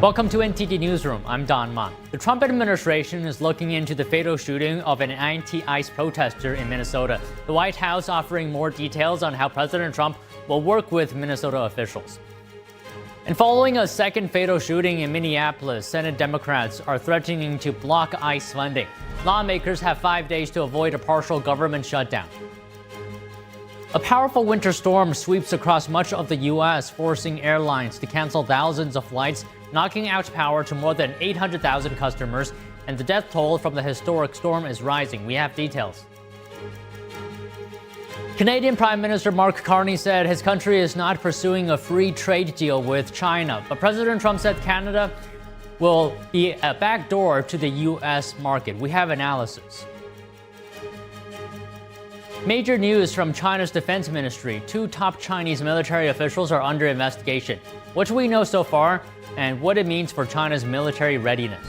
Welcome to NTD Newsroom. I'm Don Ma. The Trump administration is looking into the fatal shooting of an anti-ICE protester in Minnesota. The White House offering more details on how President Trump will work with Minnesota officials. And following a second fatal shooting in Minneapolis, Senate Democrats are threatening to block ICE funding. Lawmakers have 5 days to avoid a partial government shutdown. A powerful winter storm sweeps across much of the U.S., forcing airlines to cancel thousands of flights, knocking out power to more than 800,000 customers, and the death toll from the historic storm is rising. We have details. Canadian Prime Minister Mark Carney said his country is not pursuing a free trade deal with China, but President Trump said Canada will be a backdoor to the U.S. market. We have analysis. Major news from China's defense ministry. 2 top Chinese military officials are under investigation. What do we know so far, and what it means for China's military readiness?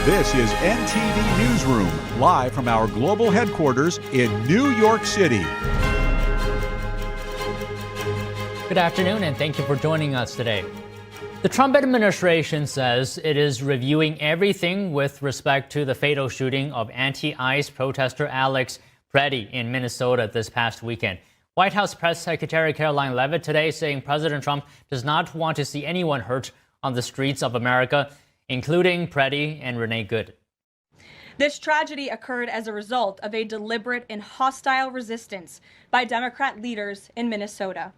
This is NTD Newsroom, live from our global headquarters in New York City. Good afternoon, and thank you for joining us today. The Trump administration says it is reviewing everything with respect to the fatal shooting of anti-ICE protester Alex Preddy in Minnesota this past weekend. White House Press Secretary Caroline Leavitt today saying President Trump does not want to see anyone hurt on the streets of America, including Preddy and Renee Good. This tragedy occurred as a result of a deliberate and hostile resistance by Democrat leaders in Minnesota.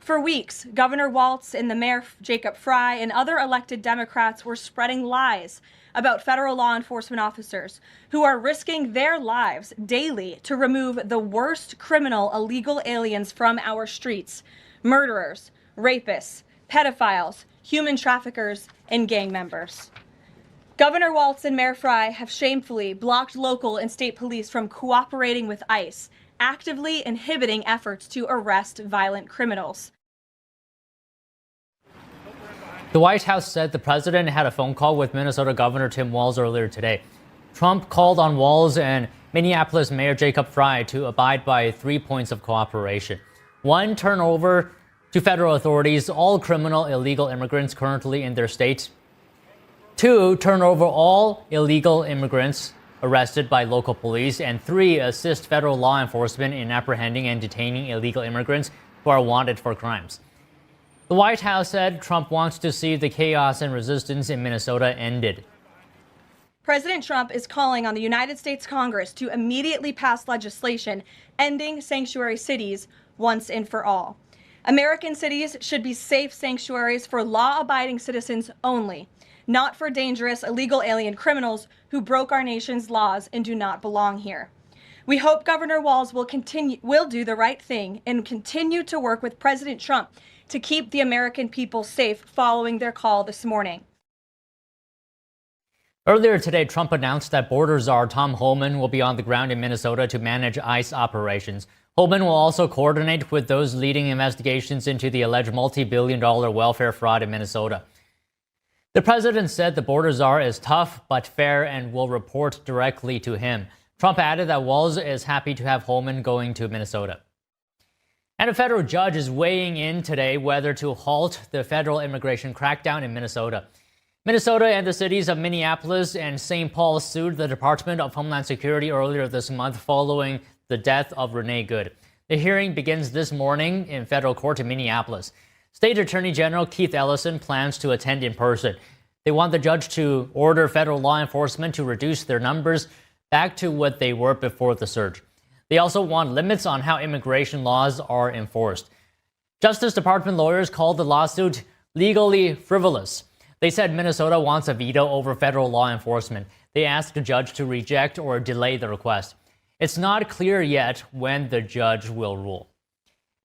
For weeks, Governor Walz and the Mayor Jacob Fry and other elected Democrats were spreading lies about federal law enforcement officers who are risking their lives daily to remove the worst criminal illegal aliens from our streets: murderers, rapists, pedophiles, human traffickers, and gang members. Governor Walz and Mayor Fry have shamefully blocked local and state police from cooperating with ICE, actively inhibiting efforts to arrest violent criminals. The White House said the president had a phone call with Minnesota Governor Tim Walz earlier today. Trump called on Walz and Minneapolis Mayor Jacob Fry to abide by 3 points of cooperation. 1, turn over to federal authorities all criminal illegal immigrants currently in their state. 2, turn over all illegal immigrants arrested by local police. And 3, assist federal law enforcement in apprehending and detaining illegal immigrants who are wanted for crimes. The White House said Trump wants to see the chaos and resistance in Minnesota ended. President Trump is calling on the United States Congress to immediately pass legislation ending sanctuary cities once and for all. American cities should be safe sanctuaries for law-abiding citizens only, not for dangerous illegal alien criminals who broke our nation's laws and do not belong here. We hope Governor Walz will do the right thing and continue to work with President Trump to keep the American people safe following their call this morning. Earlier today, Trump announced that border czar Tom Homan will be on the ground in Minnesota to manage ICE operations. Homan will also coordinate with those leading investigations into the alleged multi-billion-dollar welfare fraud in Minnesota. The president said the border czar is tough but fair and will report directly to him. Trump added that Walz is happy to have Homan going to Minnesota. And a federal judge is weighing in today whether to halt the federal immigration crackdown in Minnesota. Minnesota and the cities of Minneapolis and St. Paul sued the Department of Homeland Security earlier this month following the death of Renee Good. The hearing begins this morning in federal court in Minneapolis. State Attorney General Keith Ellison plans to attend in person. They want the judge to order federal law enforcement to reduce their numbers back to what they were before the surge. They also want limits on how immigration laws are enforced. Justice Department lawyers called the lawsuit legally frivolous. They said Minnesota wants a veto over federal law enforcement. They asked the judge to reject or delay the request. It's not clear yet when the judge will rule.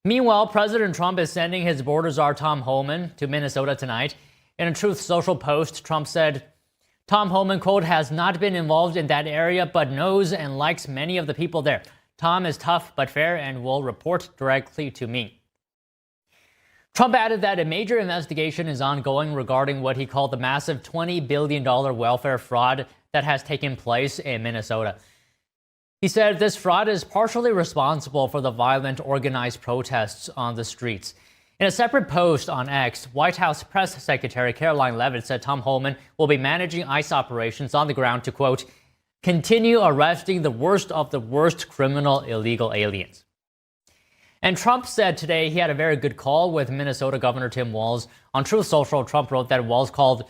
Meanwhile, President Trump is sending his border czar Tom Homan to Minnesota tonight. In a Truth Social post, Trump said, Tom Homan, quote, has not been involved in that area, but knows and likes many of the people there. Tom is tough but fair and will report directly to me. Trump added that a major investigation is ongoing regarding what he called the massive $20 billion welfare fraud that has taken place in Minnesota. He said this fraud is partially responsible for the violent organized protests on the streets. In a separate post on X, White House Press Secretary Caroline Leavitt said Tom Homan will be managing ICE operations on the ground to, quote, continue arresting the worst of the worst criminal illegal aliens. And Trump said today he had a very good call with Minnesota Governor Tim Walz. On Truth Social, Trump wrote that Walz called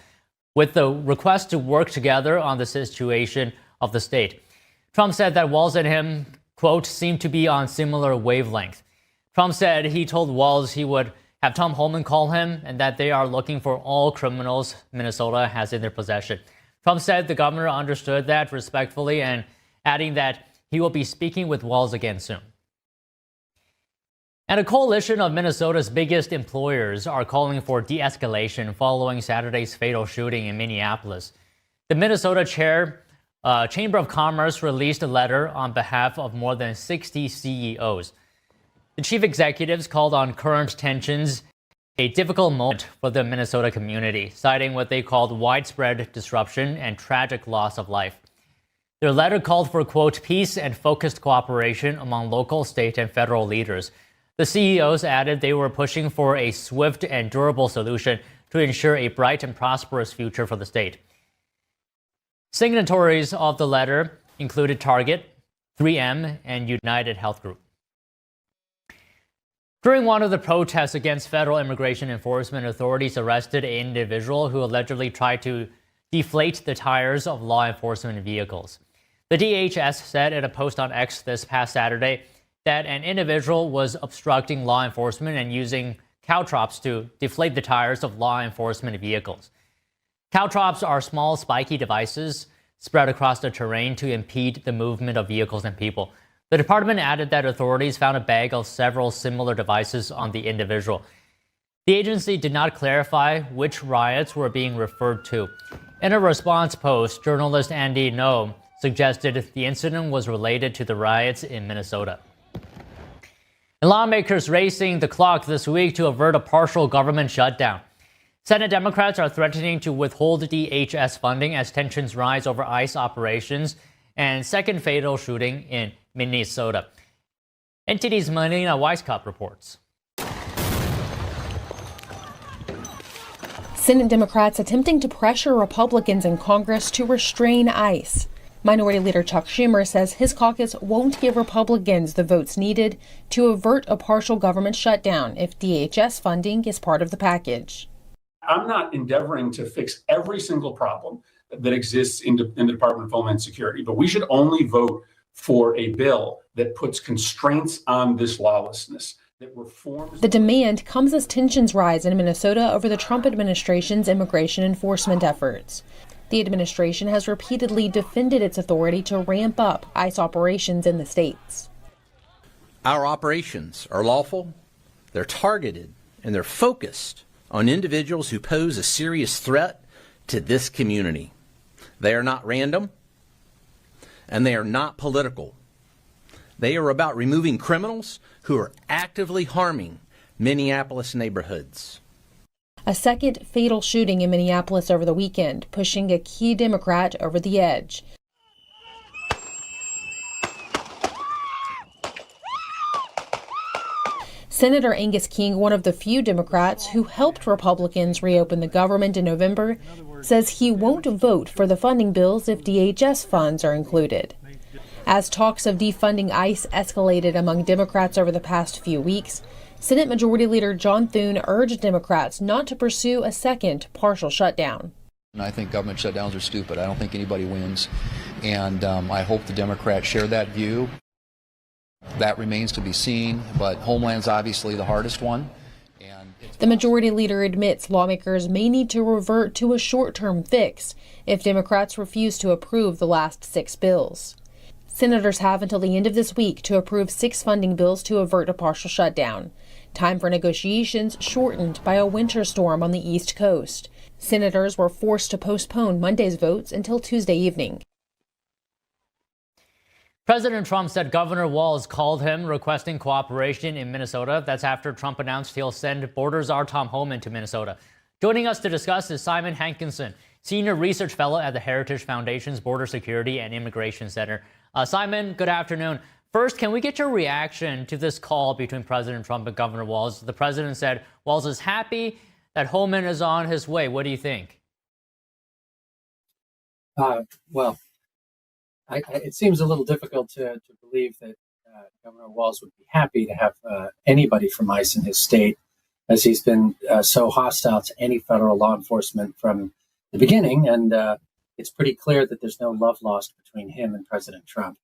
with the request to work together on the situation of the state. Trump said that Walz and him, quote, seemed to be on similar wavelength. Trump said he told Walz he would have Tom Homan call him and that they are looking for all criminals Minnesota has in their possession. Trump said the governor understood that respectfully and adding that he will be speaking with Walz again soon. And a coalition of Minnesota's biggest employers are calling for de-escalation following Saturday's fatal shooting in Minneapolis. The Minnesota Chamber of Commerce released a letter on behalf of more than 60 CEOs. The chief executives called on current tensions a difficult moment for the Minnesota community, citing what they called widespread disruption and tragic loss of life. Their letter called for, quote, peace and focused cooperation among local, state, and federal leaders. The CEOs added they were pushing for a swift and durable solution to ensure a bright and prosperous future for the state. Signatories of the letter included Target, 3M, and United Health Group. During one of the protests against federal immigration enforcement, authorities arrested an individual who allegedly tried to deflate the tires of law enforcement vehicles. The DHS said in a post on X this past Saturday that an individual was obstructing law enforcement and using caltrops to deflate the tires of law enforcement vehicles. Caltrops are small, spiky devices spread across the terrain to impede the movement of vehicles and people. The department added that authorities found a bag of several similar devices on the individual. The agency did not clarify which riots were being referred to. In a response post, journalist Andy Ngo suggested the incident was related to the riots in Minnesota. And lawmakers racing the clock this week to avert a partial government shutdown. Senate Democrats are threatening to withhold DHS funding as tensions rise over ICE operations and second fatal shooting in Minnesota. NTD's Melina Weisskopf reports. Senate Democrats attempting to pressure Republicans in Congress to restrain ICE. Minority Leader Chuck Schumer says his caucus won't give Republicans the votes needed to avert a partial government shutdown if DHS funding is part of the package. I'm not endeavoring to fix every single problem that exists in the Department of Homeland Security, but we should only vote for a bill that puts constraints on this lawlessness, that reforms. The demand comes as tensions rise in Minnesota over the Trump administration's immigration enforcement efforts. The administration has repeatedly defended its authority to ramp up ICE operations in the states. Our operations are lawful, they're targeted, and they're focused on individuals who pose a serious threat to this community. They are not random, and they are not political. They are about removing criminals who are actively harming Minneapolis neighborhoods. A second fatal shooting in Minneapolis over the weekend, pushing a key Democrat over the edge. Senator Angus King, one of the few Democrats who helped Republicans reopen the government in November, says he won't vote for the funding bills if DHS funds are included. As talks of defunding ICE escalated among Democrats over the past few weeks, Senate Majority Leader John Thune urged Democrats not to pursue a second partial shutdown. And I think government shutdowns are stupid. I don't think anybody wins. And I hope the Democrats share that view. That remains to be seen, but Homeland's obviously the hardest one. The majority leader admits lawmakers may need to revert to a short-term fix if Democrats refuse to approve the last 6 bills. Senators have until the end of this week to approve 6 funding bills to avert a partial shutdown. Time for negotiations shortened by a winter storm on the East Coast. Senators were forced to postpone Monday's votes until Tuesday evening. President Trump said Governor Walz called him requesting cooperation in Minnesota. That's after Trump announced he'll send border czar Tom Homan to Minnesota. Joining us to discuss is Simon Hankinson, Senior Research Fellow at the Heritage Foundation's Border Security and Immigration Center. Simon, good afternoon. First, can we get your reaction to this call between President Trump and Governor Walz? The president said Walz is happy that Homan is on his way. What do you think? Well, it seems a little difficult to believe that Governor Walz would be happy to have anybody from ICE in his state, as he's been so hostile to any federal law enforcement from the beginning. And it's pretty clear that there's no love lost between him and President Trump.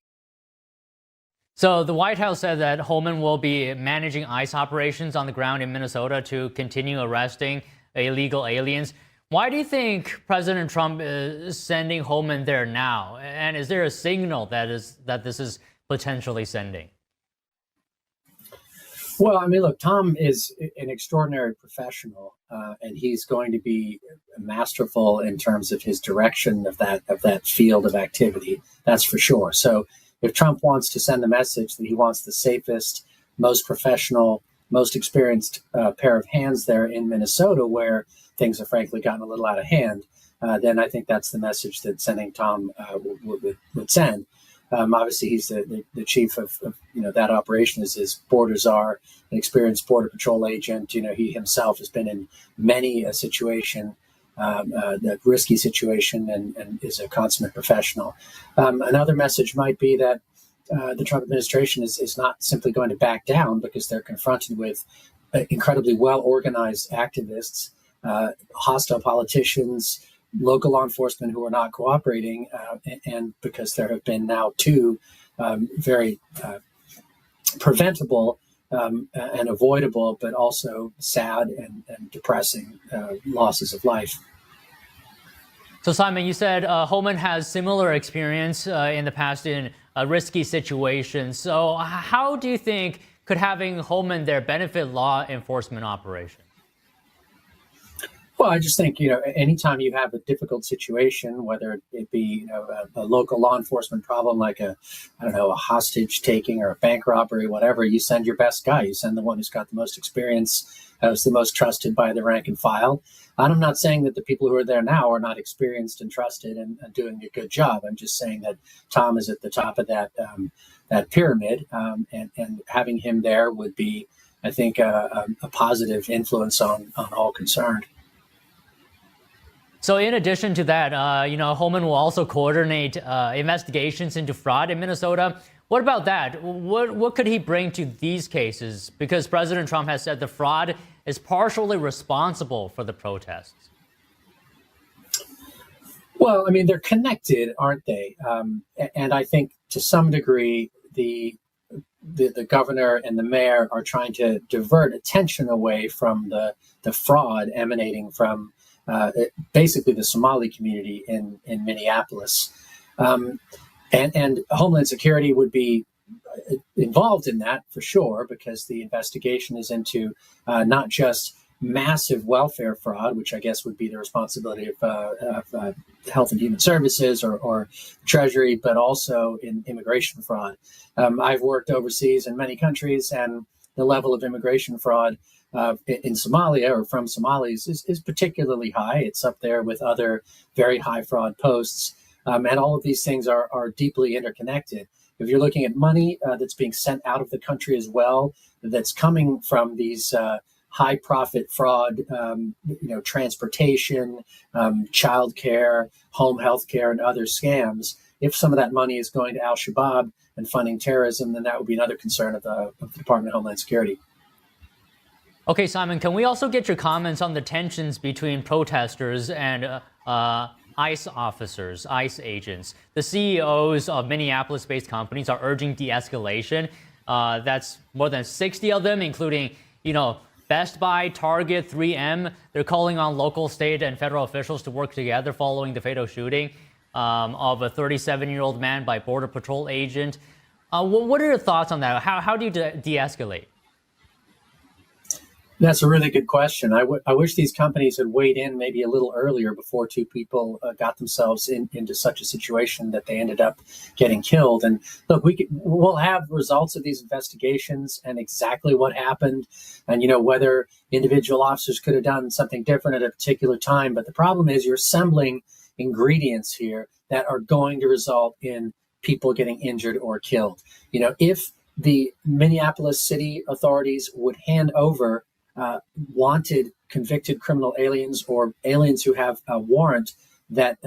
So the White House said that Homan will be managing ICE operations on the ground in Minnesota to continue arresting illegal aliens. Why do you think President Trump is sending Homan there now? And is there a signal that this is potentially sending? Well, I mean, look, Tom is an extraordinary professional, and he's going to be masterful in terms of his direction of that field of activity. That's for sure. So if Trump wants to send the message that he wants the safest, most professional, most experienced pair of hands there in Minnesota, where things have frankly gotten a little out of hand, then I think that's the message that sending Tom would send. Obviously, he's the chief of that operation. Is his border czar, an experienced border patrol agent. He himself has been in many a situation, that risky situation, and is a consummate professional. Another message might be that the Trump administration is not simply going to back down because they're confronted with incredibly well-organized activists, hostile politicians, local law enforcement who are not cooperating, and because there have been now two very preventable and avoidable, but also sad and depressing losses of life. So, Simon, you said Homan has similar experience in the past in risky situations. So how do you think could having Homan there benefit law enforcement operations? Well, I just think, anytime you have a difficult situation, whether it be a local law enforcement problem like a hostage taking or a bank robbery, whatever, you send your best guy. You send the one who's got the most experience, who's the most trusted by the rank and file. And I'm not saying that the people who are there now are not experienced and trusted and doing a good job. I'm just saying that Tom is at the top of that pyramid, and having him there would be, I think, a positive influence on all concerned. So in addition to that, Homan will also coordinate investigations into fraud in Minnesota. What about that? What could he bring to these cases? Because President Trump has said the fraud is partially responsible for the protests. Well, I mean, they're connected, aren't they? And I think to some degree, the governor and the mayor are trying to divert attention away from the fraud emanating from basically the Somali community in Minneapolis. And Homeland Security would be involved in that for sure, because the investigation is into not just massive welfare fraud, which I guess would be the responsibility of Health and Human Services or Treasury, but also in immigration fraud. I've worked overseas in many countries, and the level of immigration fraud in Somalia or from Somalis is particularly high. It's up there with other very high fraud posts. And all of these things are deeply interconnected. If you're looking at money that's being sent out of the country as well, that's coming from these high profit fraud, transportation, childcare, home health care, and other scams, if some of that money is going to Al-Shabaab and funding terrorism, then that would be another concern of the Department of Homeland Security. Okay, Simon, can we also get your comments on the tensions between protesters and ICE officers, ICE agents? The CEOs of Minneapolis-based companies are urging de-escalation. That's more than 60 of them, including, Best Buy, Target, 3M. They're calling on local, state, and federal officials to work together following the fatal shooting of a 37-year-old man by Border Patrol agent. What are your thoughts on that? How do you de-escalate? That's a really good question. I wish these companies had weighed in maybe a little earlier before two people got themselves into such a situation that they ended up getting killed. And look, we'll have results of these investigations and exactly what happened, and whether individual officers could have done something different at a particular time. But the problem is you're assembling ingredients here that are going to result in people getting injured or killed. If the Minneapolis city authorities would hand over wanted convicted criminal aliens or aliens who have a warrant that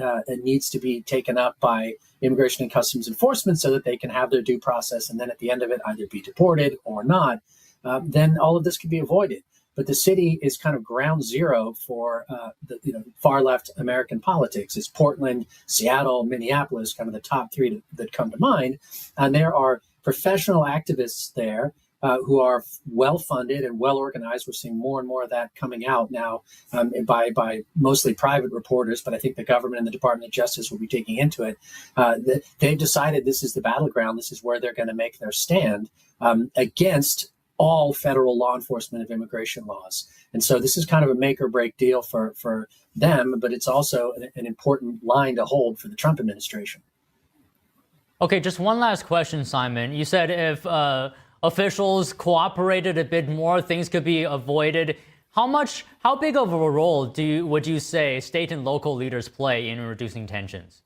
needs to be taken up by Immigration and Customs Enforcement so that they can have their due process and then at the end of it either be deported or not, then all of this could be avoided. But the city is kind of ground zero for the far left American politics. It's Portland, Seattle, Minneapolis, kind of the top three that come to mind. And there are professional activists there who are well funded and well organized. We're seeing more and more of that coming out now by mostly private reporters, but I think the government and the Department of Justice will be taking into it. They've decided this is the battleground. This is where they're going to make their stand against all federal law enforcement of immigration laws. And so this is kind of a make or break deal for them, but it's also an important line to hold for the Trump administration. Okay, just one last question, Simon. You said if officials cooperated a bit more, things could be avoided. How big of a role would you say state and local leaders play in reducing tensions?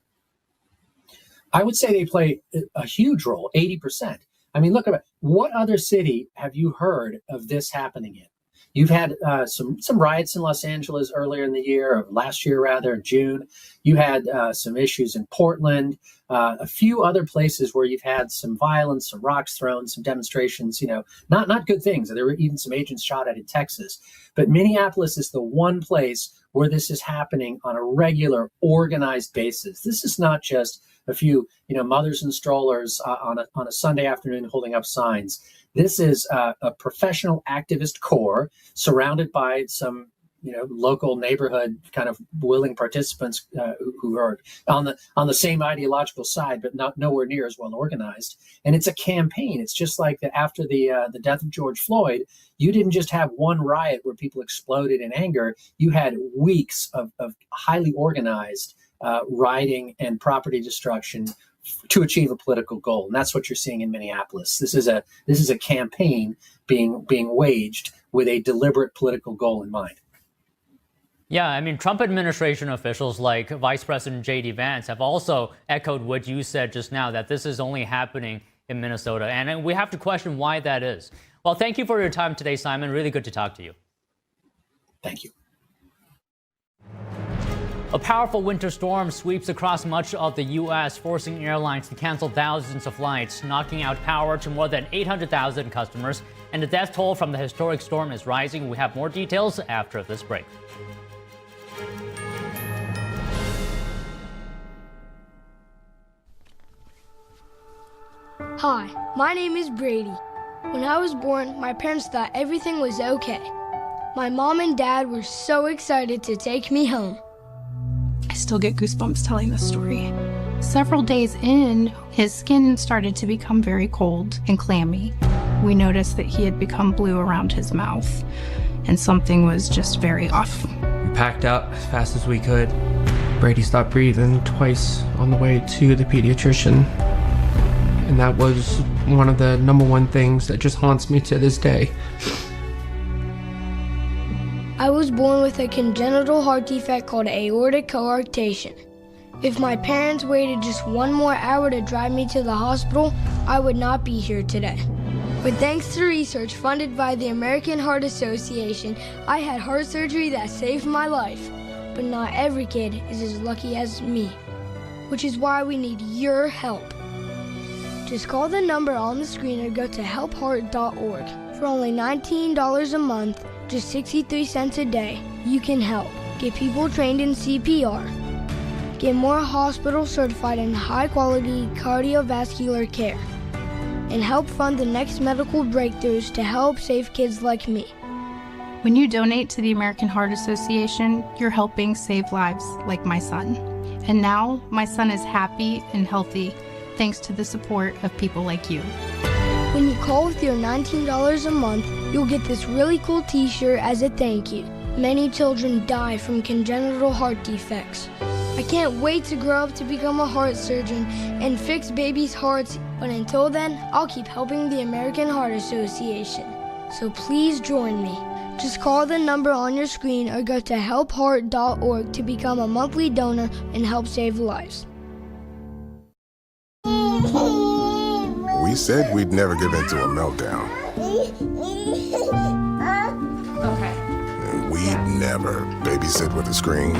I would say they play a huge role, 80%. I mean, look at it. What other city have you heard of this happening in? You've had some riots in Los Angeles earlier in the year, or last year rather, in June. You had some issues in Portland, a few other places where you've had some violence, some rocks thrown, some demonstrations, not good things. There were even some agents shot at in Texas. But Minneapolis is the one place where this is happening on a regular, organized basis. This is not just a few, mothers and strollers on a Sunday afternoon holding up signs. This is a professional activist corps surrounded by some, local neighborhood kind of willing participants who are on the same ideological side, but nowhere near as well organized. And it's a campaign. It's just like after the death of George Floyd, you didn't just have one riot where people exploded in anger. You had weeks of highly organized rioting and property destruction to achieve a political goal. And that's what you're seeing in Minneapolis. This is a campaign being waged with a deliberate political goal in mind. Yeah, I mean, Trump administration officials like Vice President J.D. Vance have also echoed what you said just now, that this is only happening in Minnesota. And we have to question why that is. Well, thank you for your time today, Simon. Really good to talk to you. Thank you. A powerful winter storm sweeps across much of the U.S., forcing airlines to cancel thousands of flights, knocking out power to more than 800,000 customers. And the death toll from the historic storm is rising. We have more details after this break. Hi, my name is Brady. When I was born, my parents thought everything was okay. My mom and dad were so excited to take me home. I still get goosebumps telling this story. Several days in, his skin started to become very cold and clammy. We noticed that he had become blue around his mouth, and something was just very off. We packed up as fast as we could. Brady stopped breathing twice on the way to the pediatrician. And that was one of the number one things that just haunts me to this day. I was born with a congenital heart defect called aortic coarctation. If my parents waited just one more hour to drive me to the hospital, I would not be here today. But thanks to research funded by the American Heart Association, I had heart surgery that saved my life. But not every kid is as lucky as me, which is why we need your help. Just call the number on the screen or go to helpheart.org. For only $19 a month, just 63 cents a day, you can help. Get people trained in CPR. Get more hospitals certified in high-quality cardiovascular care. And help fund the next medical breakthroughs to help save kids like me. When you donate to the American Heart Association, you're helping save lives like my son. And now, my son is happy and healthy, thanks to the support of people like you. When you call with your $19 a month, you'll get this really cool t-shirt as a thank you. Many children die from congenital heart defects. I can't wait to grow up to become a heart surgeon and fix babies' hearts, but until then, I'll keep helping the American Heart Association. So please join me. Just call the number on your screen or go to helpheart.org to become a monthly donor and help save lives. We said we'd never give in to a meltdown. Okay. And we'd never babysit with a screen.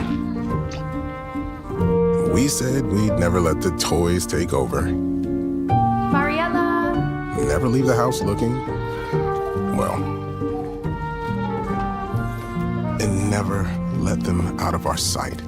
We said we'd never let the toys take over. Mariella! Never leave the house looking, well, and never let them out of our sight.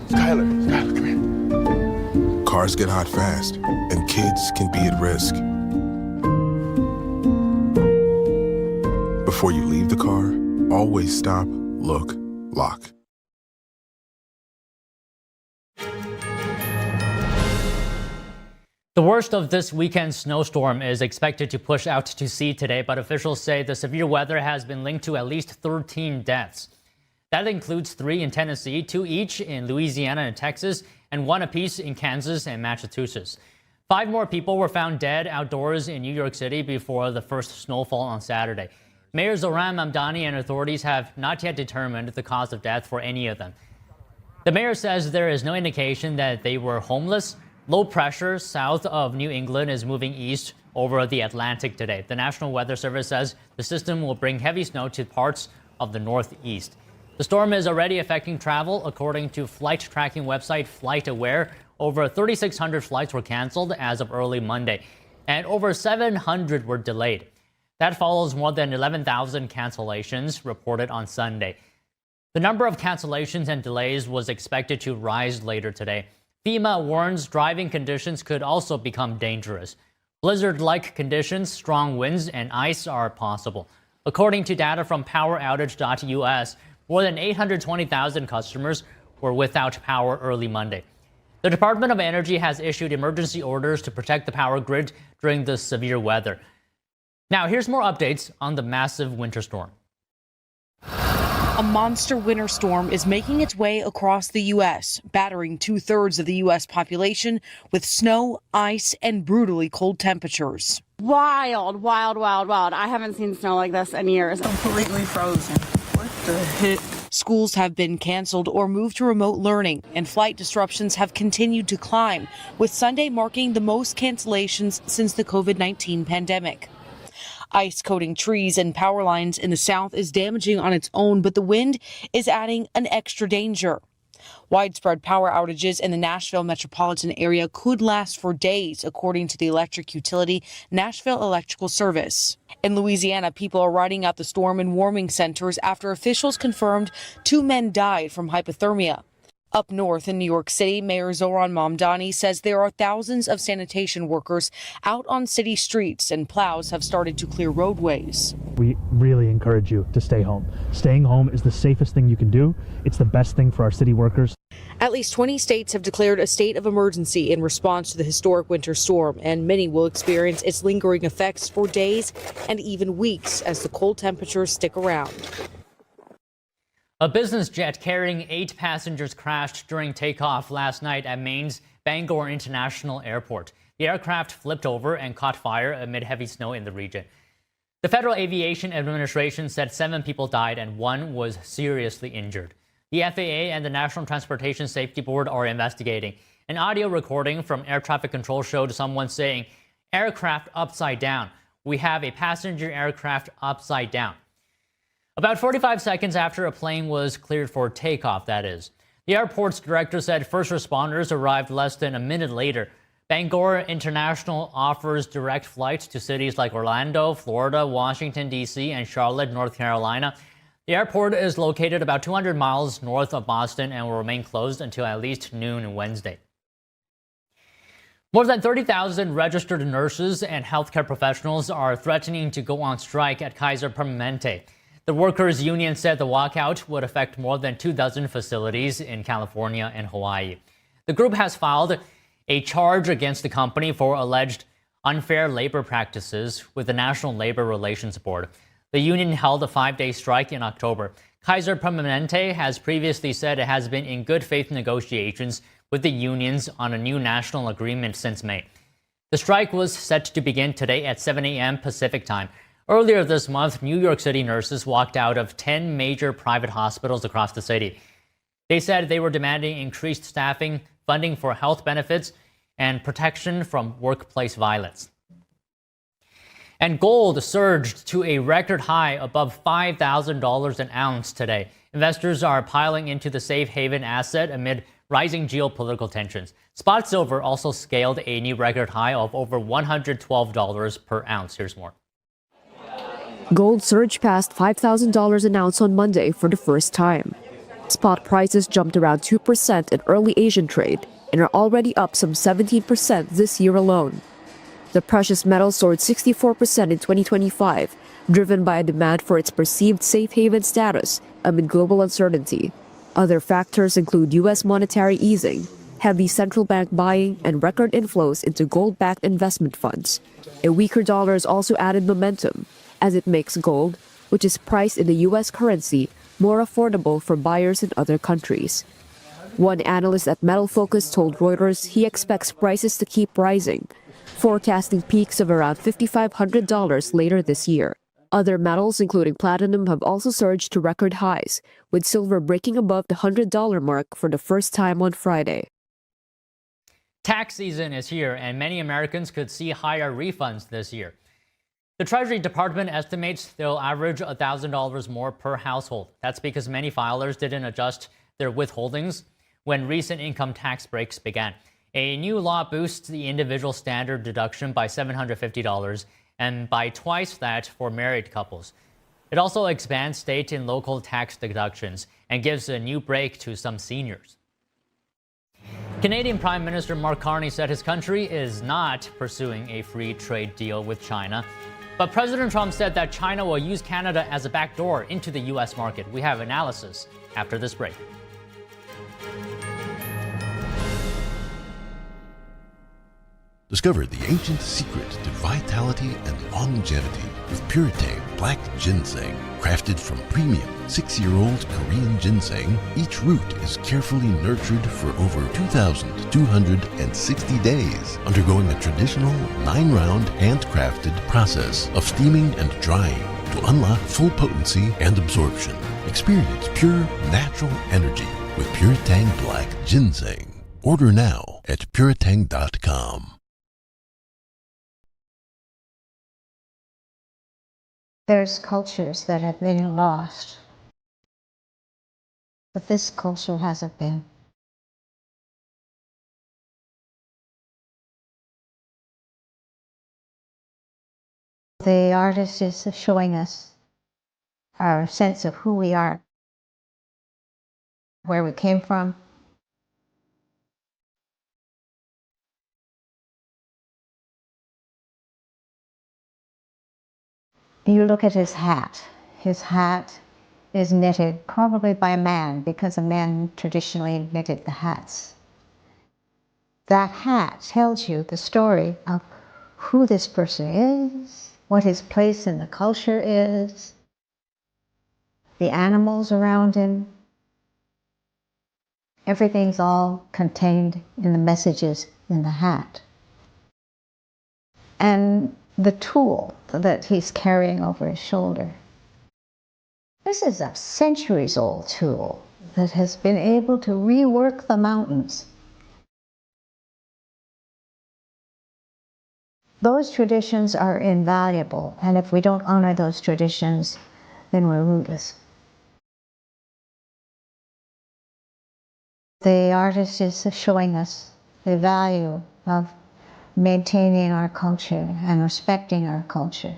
Skylar, come here. Cars get hot fast, and kids can be at risk. Before you leave the car, always stop, look, lock. The worst of this weekend's snowstorm is expected to push out to sea today, but officials say the severe weather has been linked to at least 13 deaths. That includes 3 in Tennessee, 2 each in Louisiana and Texas, and 1 apiece in Kansas and Massachusetts. 5 more people were found dead outdoors in New York City before the first snowfall on Saturday. Mayor Zohran Mamdani and authorities have not yet determined the cause of death for any of them. The mayor says there is no indication that they were homeless. Low pressure south of New England is moving east over the Atlantic today. The National Weather Service says the system will bring heavy snow to parts of the Northeast. The storm is already affecting travel. According to flight tracking website FlightAware, over 3,600 flights were canceled as of early Monday, and over 700 were delayed. That follows more than 11,000 cancellations reported on Sunday. The number of cancellations and delays was expected to rise later today. FEMA warns driving conditions could also become dangerous. Blizzard-like conditions, strong winds, and ice are possible. According to data from poweroutage.us, more than 820,000 customers were without power early Monday. The Department of Energy has issued emergency orders to protect the power grid during the severe weather. Now, here's more updates on the massive winter storm. A monster winter storm is making its way across the U.S., battering 2/3 of the U.S. population with snow, ice, and brutally cold temperatures. Wild, wild, wild, wild. I haven't seen snow like this in years. Completely frozen. What the heck? Schools have been canceled or moved to remote learning, and flight disruptions have continued to climb, with Sunday marking the most cancellations since the COVID-19 pandemic. Ice coating trees and power lines in the south is damaging on its own, but the wind is adding an extra danger. Widespread power outages in the Nashville metropolitan area could last for days, according to the electric utility Nashville Electrical Service. In Louisiana, people are riding out the storm in warming centers after officials confirmed 2 men died from hypothermia. Up north in New York City, Mayor Zohran Mamdani says there are thousands of sanitation workers out on city streets, and plows have started to clear roadways. We really encourage you to stay home. Staying home is the safest thing you can do. It's the best thing for our city workers. At least 20 states have declared a state of emergency in response to the historic winter storm, and many will experience its lingering effects for days and even weeks as the cold temperatures stick around. A business jet carrying 8 passengers crashed during takeoff last night at Maine's Bangor International Airport. The aircraft flipped over and caught fire amid heavy snow in the region. The Federal Aviation Administration said 7 people died and 1 was seriously injured. The FAA and the National Transportation Safety Board are investigating. An audio recording from air traffic control showed someone saying, "Aircraft upside down. We have a passenger aircraft upside down." About 45 seconds after a plane was cleared for takeoff, that is. The airport's director said first responders arrived less than a minute later. Bangor International offers direct flights to cities like Orlando, Florida, Washington, D.C., and Charlotte, North Carolina. The airport is located about 200 miles north of Boston and will remain closed until at least noon Wednesday. More than 30,000 registered nurses and healthcare professionals are threatening to go on strike at Kaiser Permanente. The workers' union said the walkout would affect more than 24 facilities in California and Hawaii. The group has filed a charge against the company for alleged unfair labor practices with the National Labor Relations Board. The union held a 5-day strike in October. Kaiser Permanente has previously said it has been in good faith negotiations with the unions on a new national agreement since May. The strike was set to begin today at 7 a.m. Pacific time. Earlier this month, New York City nurses walked out of 10 major private hospitals across the city. They said they were demanding increased staffing, funding for health benefits, and protection from workplace violence. And gold surged to a record high above $5,000 an ounce today. Investors are piling into the safe haven asset amid rising geopolitical tensions. Spot silver also scaled a new record high of over $112 per ounce. Here's more. Gold surged past $5,000 an ounce on Monday for the first time. Spot prices jumped around 2% in early Asian trade and are already up some 17% this year alone. The precious metal soared 64% in 2025, driven by a demand for its perceived safe haven status amid global uncertainty. Other factors include U.S. monetary easing, heavy central bank buying, and record inflows into gold-backed investment funds. A weaker dollar has also added momentum, as it makes gold, which is priced in the U.S. currency, more affordable for buyers in other countries. One analyst at Metal Focus told Reuters he expects prices to keep rising, forecasting peaks of around $5,500 later this year. Other metals, including platinum, have also surged to record highs, with silver breaking above the $100 mark for the first time on Friday. Tax season is here, and many Americans could see higher refunds this year. The Treasury Department estimates they'll average $1,000 more per household. That's because many filers didn't adjust their withholdings when recent income tax breaks began. A new law boosts the individual standard deduction by $750 and by twice that for married couples. It also expands state and local tax deductions and gives a new break to some seniors. Canadian Prime Minister Mark Carney said his country is not pursuing a free trade deal with China. But President Trump said that China will use Canada as a backdoor into the U.S. market. We have analysis after this break. Discover the ancient secret to vitality and longevity with Puretang Black Ginseng. Crafted from premium 6-year-old Korean ginseng, each root is carefully nurtured for over 2,260 days, undergoing a traditional 9-round handcrafted process of steaming and drying to unlock full potency and absorption. Experience pure natural energy with Puretang Black Ginseng. Order now at puretang.com. There's cultures that have been lost, but this culture hasn't been. The artist is showing us our sense of who we are, where we came from. You look at his hat. His hat is knitted probably by a man, because a man traditionally knitted the hats. That hat tells you the story of who this person is, what his place in the culture is, the animals around him. Everything's all contained in the messages in the hat. And the tool that he's carrying over his shoulder. This is a centuries-old tool that has been able to rework the mountains. Those traditions are invaluable, and if we don't honor those traditions, then we're rootless. The artist is showing us the value of maintaining our culture and respecting our culture.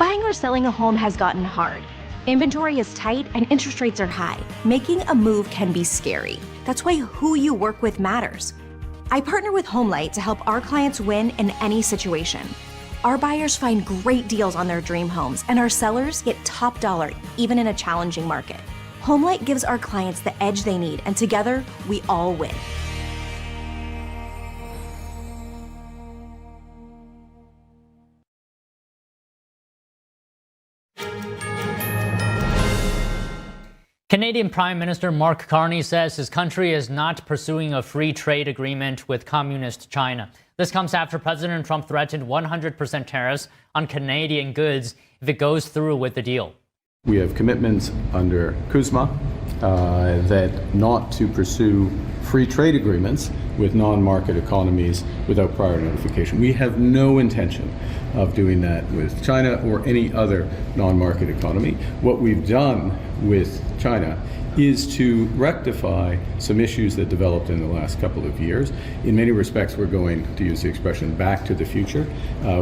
Buying or selling a home has gotten hard. Inventory is tight and interest rates are high. Making a move can be scary. That's why who you work with matters. I partner with HomeLight to help our clients win in any situation. Our buyers find great deals on their dream homes, and our sellers get top dollar even in a challenging market. HomeLight gives our clients the edge they need, and together, we all win. Canadian Prime Minister Mark Carney says his country is not pursuing a free trade agreement with communist China. This comes after President Trump threatened 100% tariffs on Canadian goods if it goes through with the deal. We have commitments under CUSMA that not to pursue free trade agreements with non-market economies without prior notification. We have no intention of doing that with China or any other non-market economy. What we've done with China is to rectify some issues that developed in the last couple of years. In many respects, we're going, to use the expression, back to the future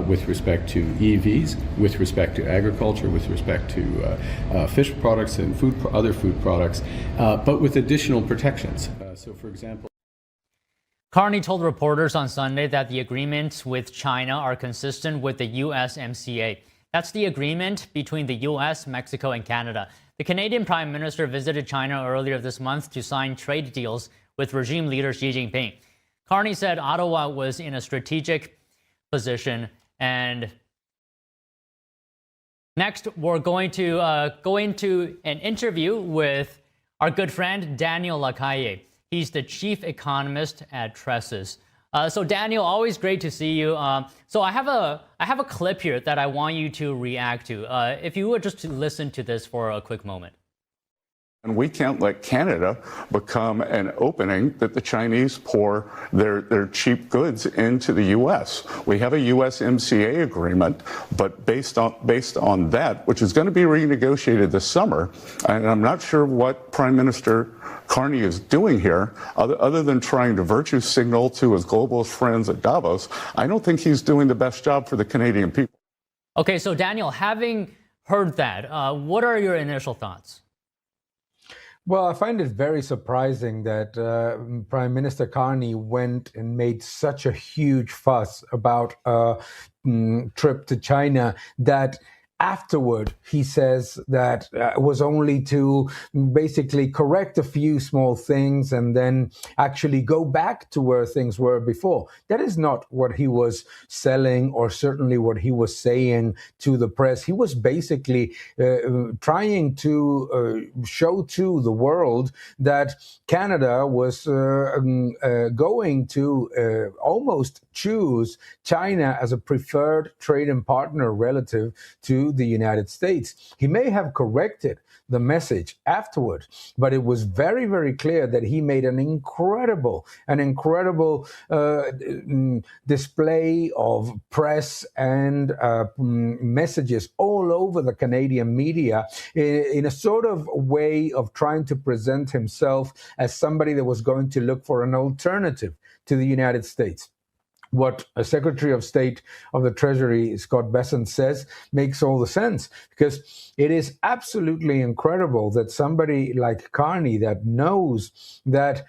with respect to EVs, with respect to agriculture, with respect to fish products and other food products, but with additional protections. So, for example, Carney told reporters on Sunday that the agreements with China are consistent with the USMCA. That's the agreement between the US, Mexico, and Canada. The Canadian Prime Minister visited China earlier this month to sign trade deals with regime leader Xi Jinping. Carney said Ottawa was in a strategic position. And next, we're going to go into an interview with our good friend Daniel Lacaille. He's the chief economist at Tresses. So Daniel, always great to see you. So I have a clip here that I want you to react to. If you would just listen to this for a quick moment. And we can't let Canada become an opening that the Chinese pour their cheap goods into the U.S. We have a USMCA agreement, but based on that, which is going to be renegotiated this summer, and I'm not sure what Prime Minister Carney is doing here, other than trying to virtue signal to his globalist friends at Davos. I don't think he's doing the best job for the Canadian people. Okay, so Daniel, having heard that, what are your initial thoughts? Well, I find it very surprising that Prime Minister Carney went and made such a huge fuss about a trip to China that afterward, he says that was only to basically correct a few small things and then actually go back to where things were before. That is not what he was selling, or certainly what he was saying to the press. He was basically trying to show to the world that Canada was going to almost choose China as a preferred trading partner relative to the United States. He may have corrected the message afterward, but it was very, very clear that he made an incredible display of press and messages all over the Canadian media in a sort of way of trying to present himself as somebody that was going to look for an alternative to the United States. What a Secretary of State of the Treasury, Scott Bessent, says makes all the sense, because it is absolutely incredible that somebody like Carney, that knows that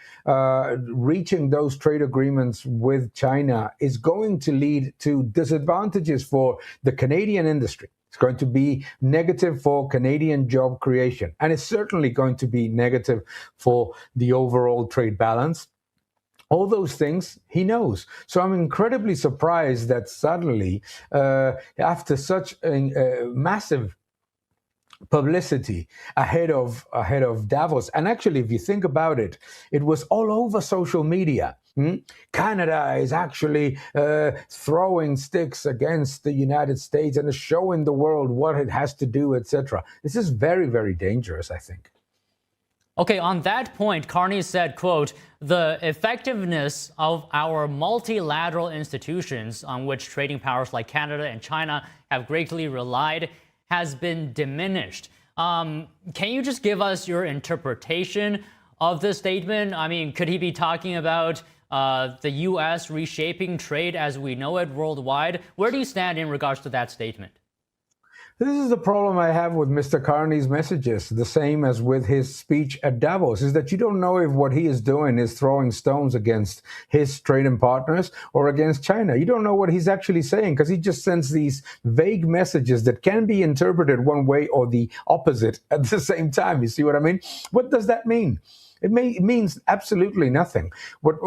reaching those trade agreements with China is going to lead to disadvantages for the Canadian industry. It's going to be negative for Canadian job creation, and it's certainly going to be negative for the overall trade balance. All those things he knows. So I'm incredibly surprised that suddenly, after such a massive publicity ahead of Davos, and actually, if you think about it, it was all over social media. Canada is actually throwing sticks against the United States and is showing the world what it has to do, etc. This is very, very dangerous, I think. Okay, on that point, Carney said, quote, "The effectiveness of our multilateral institutions on which trading powers like Canada and China have greatly relied has been diminished." Can you just give us your interpretation of this statement? I mean, could he be talking about the U.S. reshaping trade as we know it worldwide? Where do you stand in regards to that statement? This is the problem I have with Mr. Carney's messages, the same as with his speech at Davos, is that you don't know if what he is doing is throwing stones against his trading partners or against China. You don't know what he's actually saying because he just sends these vague messages that can be interpreted one way or the opposite at the same time. You see what I mean? What does that mean? It means absolutely nothing. What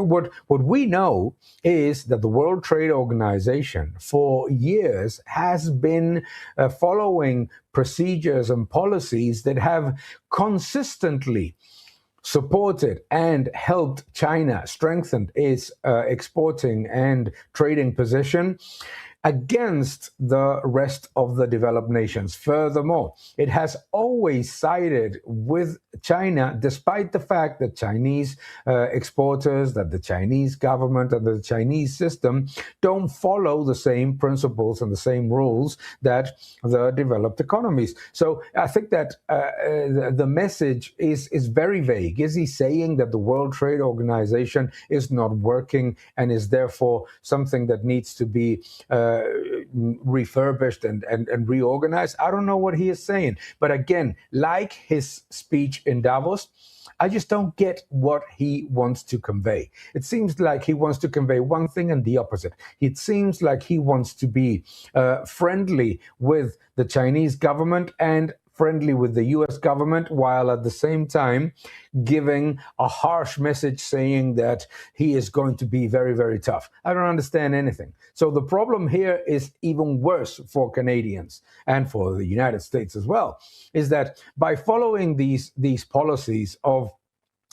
we know is that the World Trade Organization for years has been following procedures and policies that have consistently supported and helped China strengthen its exporting and trading position against the rest of the developed nations. Furthermore, it has always sided with China, despite the fact that Chinese exporters, that the Chinese government and the Chinese system don't follow the same principles and the same rules that the developed economies. So I think that the message is very vague. Is he saying that the World Trade Organization is not working and is therefore something that needs to be refurbished and reorganized? I don't know what he is saying. But again, like his speech in Davos, I just don't get what he wants to convey. It seems like he wants to convey one thing and the opposite. It seems like he wants to be friendly with the Chinese government and friendly with the US government, while at the same time giving a harsh message saying that he is going to be very, very tough. I don't understand anything. So the problem here is even worse for Canadians and for the United States as well, is that by following these policies of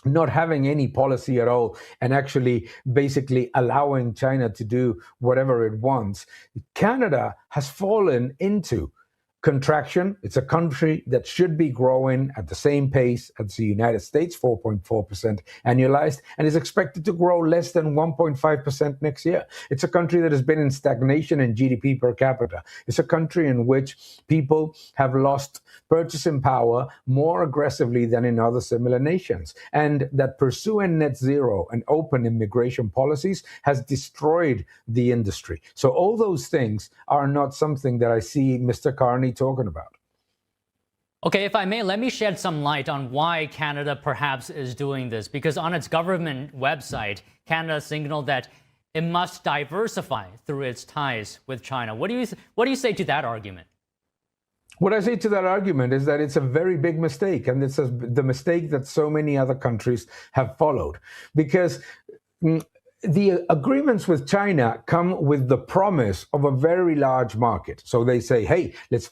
not having any policy at all and actually basically allowing China to do whatever it wants, Canada has fallen into contraction. It's a country that should be growing at the same pace as the United States, 4.4% annualized, and is expected to grow less than 1.5% next year. It's a country that has been in stagnation in GDP per capita. It's a country in which people have lost purchasing power more aggressively than in other similar nations, and that pursuing net zero and open immigration policies has destroyed the industry. So all those things are not something that I see Mr. Carney talking about. Okay, if I may, let me shed some light on why Canada perhaps is doing this. Because on its government website, Canada signaled that it must diversify through its ties with China. What do you say to that argument? What I say to that argument is that it's a very big mistake, and it's the mistake that so many other countries have followed. Because the agreements with China come with the promise of a very large market. So they say, hey, let's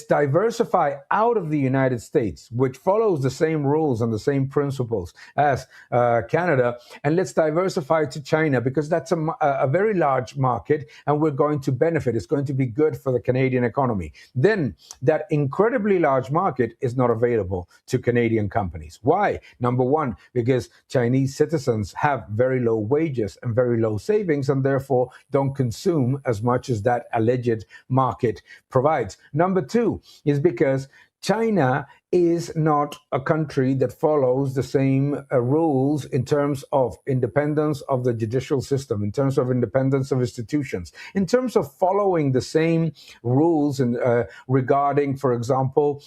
diversify out of the United States, which follows the same rules and the same principles as Canada, and let's diversify to China because that's a very large market and we're going to benefit. It's going to be good for the Canadian economy. Then that incredibly large market is not available to Canadian companies. Why? Number one, because Chinese citizens have very low wages and very low savings and therefore don't consume as much as that alleged market provides. Number two is because China is not a country that follows the same rules in terms of independence of the judicial system, in terms of independence of institutions, in terms of following the same rules and regarding, for example,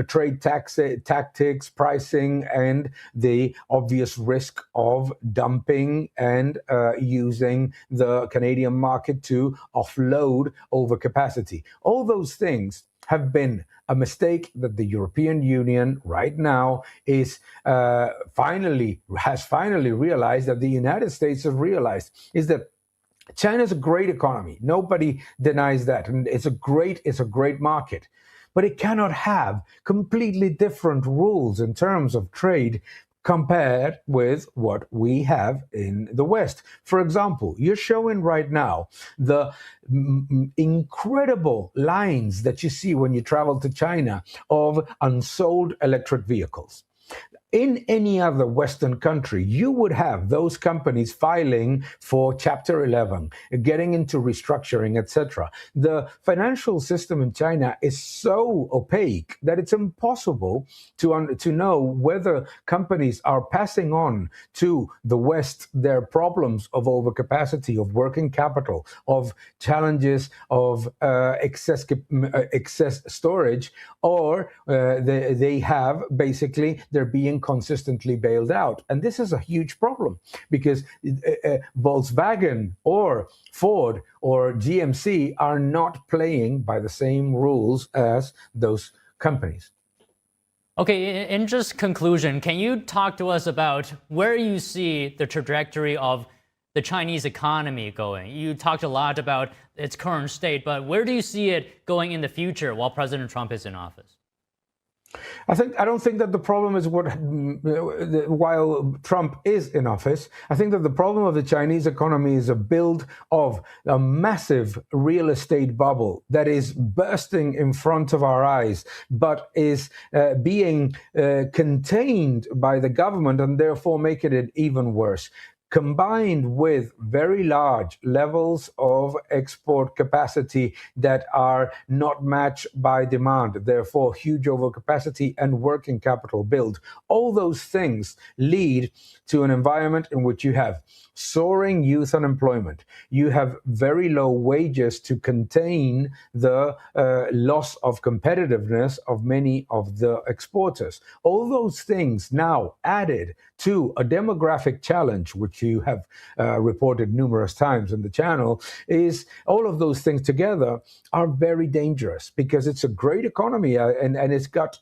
trade tactics, pricing, and the obvious risk of dumping and using the Canadian market to offload overcapacity. All those things have been a mistake that the European Union right now is finally realized, that the United States have realized, is that China's a great economy. Nobody denies that. And it's a great market. But it cannot have completely different rules in terms of trade compared with what we have in the West. For example, you're showing right now the incredible lines that you see when you travel to China of unsold electric vehicles. In any other Western country, you would have those companies filing for Chapter 11, getting into restructuring, etc. The financial system in China is so opaque that it's impossible to know whether companies are passing on to the West their problems of overcapacity, of working capital, of challenges of excess storage, or they have basically, they're being consistently bailed out. And this is a huge problem because Volkswagen or Ford or GMC are not playing by the same rules as those companies. Okay, in just conclusion, can you talk to us about where you see the trajectory of the Chinese economy going? You talked a lot about its current state, but where do you see it going in the future while President Trump is in office? I don't think that the problem is while Trump is in office. I think that the problem of the Chinese economy is a build of a massive real estate bubble that is bursting in front of our eyes, but is being contained by the government and therefore making it even worse, combined with very large levels of export capacity that are not matched by demand, therefore huge overcapacity and working capital build. All those things lead to an environment in which you have soaring youth unemployment. You have very low wages to contain the loss of competitiveness of many of the exporters. All those things now added to a demographic challenge, which you have reported numerous times in the channel, is all of those things together are very dangerous because it's a great economy and it's got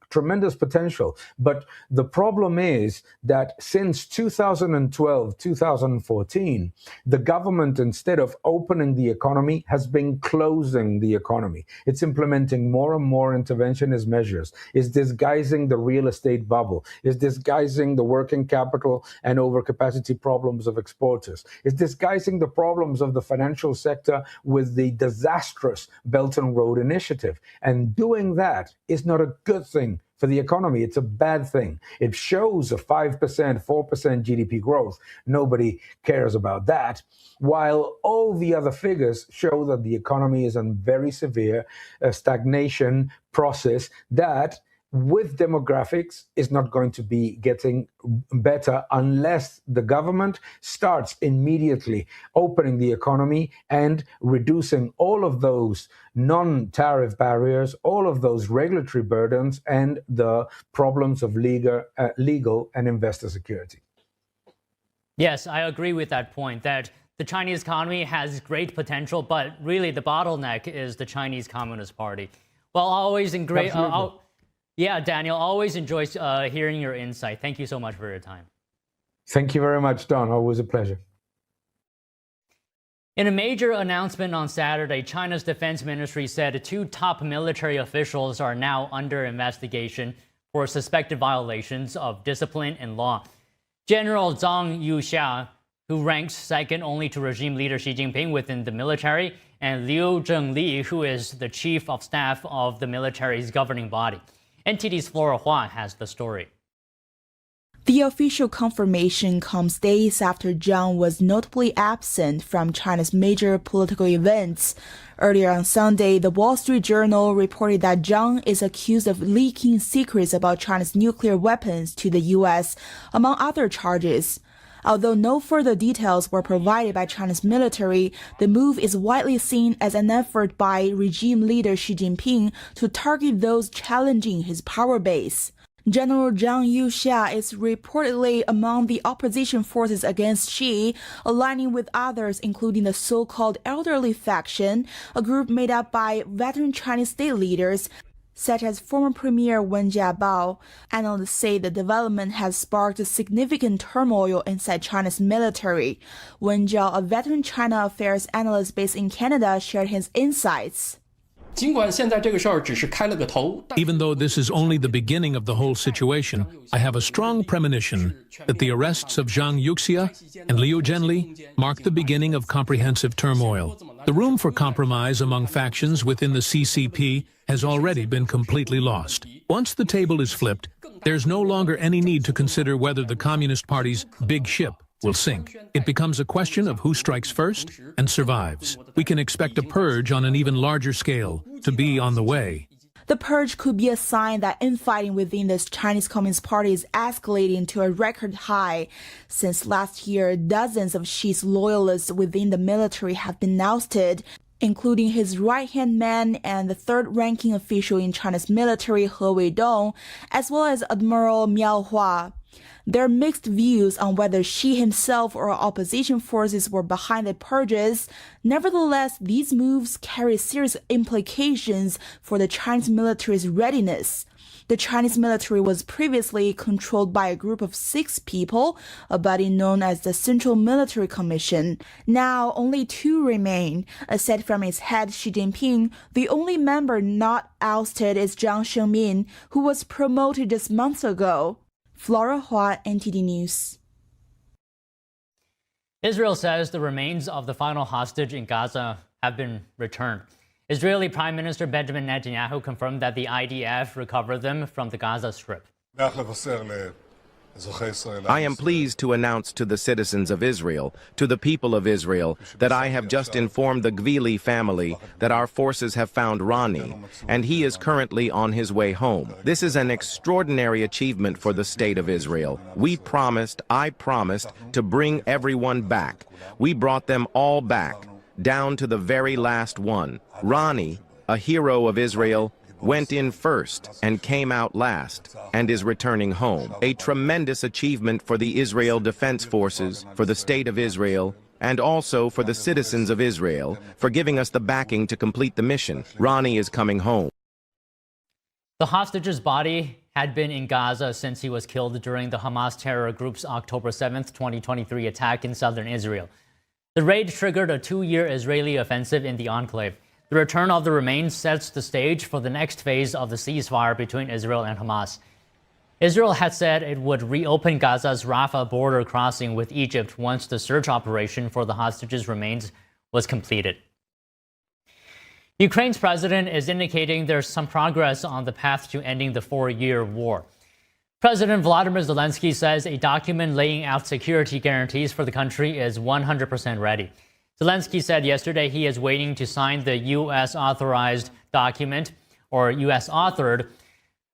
tremendous potential. But the problem is that since 2012, 2014, the government, instead of opening the economy, has been closing the economy. It's implementing more and more interventionist measures, is disguising the real estate bubble, is disguising the working capital and overcapacity problems of exporters, is disguising the problems of the financial sector with the disastrous Belt and Road Initiative. And doing that is not a good thing for the economy. It's a bad thing. It shows a 5%, 4% GDP growth. Nobody cares about that. While all the other figures show that the economy is in very severe stagnation process that, with demographics, is not going to be getting better unless the government starts immediately opening the economy and reducing all of those non-tariff barriers, all of those regulatory burdens, and the problems of legal and investor security. Yes, I agree with that point, that the Chinese economy has great potential, but really the bottleneck is the Chinese Communist Party. Well, always in great... Yeah, Daniel, always enjoy hearing your insight. Thank you so much for your time. Thank you very much, Don. Always a pleasure. In a major announcement on Saturday, China's defense ministry said 2 top military officials are now under investigation for suspected violations of discipline and law. General Zhang Yuxia, who ranks second only to regime leader Xi Jinping within the military, and Liu Zhengli, who is the chief of staff of the military's governing body. NTD's Flora Hua has the story. The official confirmation comes days after Zhang was notably absent from China's major political events. Earlier on Sunday, the Wall Street Journal reported that Zhang is accused of leaking secrets about China's nuclear weapons to the U.S., among other charges. Although no further details were provided by China's military, the move is widely seen as an effort by regime leader Xi Jinping to target those challenging his power base. General Zhang Yuxia is reportedly among the opposition forces against Xi, aligning with others including the so-called elderly faction, a group made up by veteran Chinese state leaders, such as former Premier Wen Jiabao. Analysts say the development has sparked significant turmoil inside China's military. Wen Jiao, a veteran China affairs analyst based in Canada, shared his insights. Even though this is only the beginning of the whole situation, I have a strong premonition that the arrests of Zhang Yuxia and Liu Zhengli mark the beginning of comprehensive turmoil. The room for compromise among factions within the CCP has already been completely lost. Once the table is flipped, there's no longer any need to consider whether the Communist Party's big ship will sink. It becomes a question of who strikes first and survives. We can expect a purge on an even larger scale to be on the way. The purge could be a sign that infighting within the Chinese Communist Party is escalating to a record high. Since last year, dozens of Xi's loyalists within the military have been ousted, including his right-hand man and the third-ranking official in China's military, He Weidong, as well as Admiral Miao Hua. There are mixed views on whether Xi himself or opposition forces were behind the purges. Nevertheless, these moves carry serious implications for the Chinese military's readiness. The Chinese military was previously controlled by a group of 6 people, a body known as the Central Military Commission. Now, only 2 remain. Aside from its head Xi Jinping, the only member not ousted is Jiang Shengmin, who was promoted just months ago. Flora Hua, NTD News. Israel says the remains of the final hostage in Gaza have been returned. Israeli Prime Minister Benjamin Netanyahu confirmed that the IDF recovered them from the Gaza Strip. I am pleased to announce to the citizens of Israel, to the people of Israel, that I have just informed the Gvili family that our forces have found Rani, and he is currently on his way home. This is an extraordinary achievement for the state of Israel. I promised to bring everyone back. We brought them all back, down to the very last one. Rani, a hero of Israel, went in first and came out last and is returning home. A tremendous achievement for the Israel Defense Forces, for the State of Israel, and also for the citizens of Israel for giving us the backing to complete the mission. Rani is coming home. The hostage's body had been in Gaza since he was killed during the Hamas terror group's October 7, 2023 attack in southern Israel. The raid triggered a 2-year Israeli offensive in the enclave. The return of the remains sets the stage for the next phase of the ceasefire between Israel and Hamas. Israel had said it would reopen Gaza's Rafah border crossing with Egypt once the search operation for the hostages' remains was completed. Ukraine's president is indicating there's some progress on the path to ending the 4-year war. President Volodymyr Zelensky says a document laying out security guarantees for the country is 100% ready. Zelensky said yesterday he is waiting to sign the U.S.-authorized document, or U.S.-authored,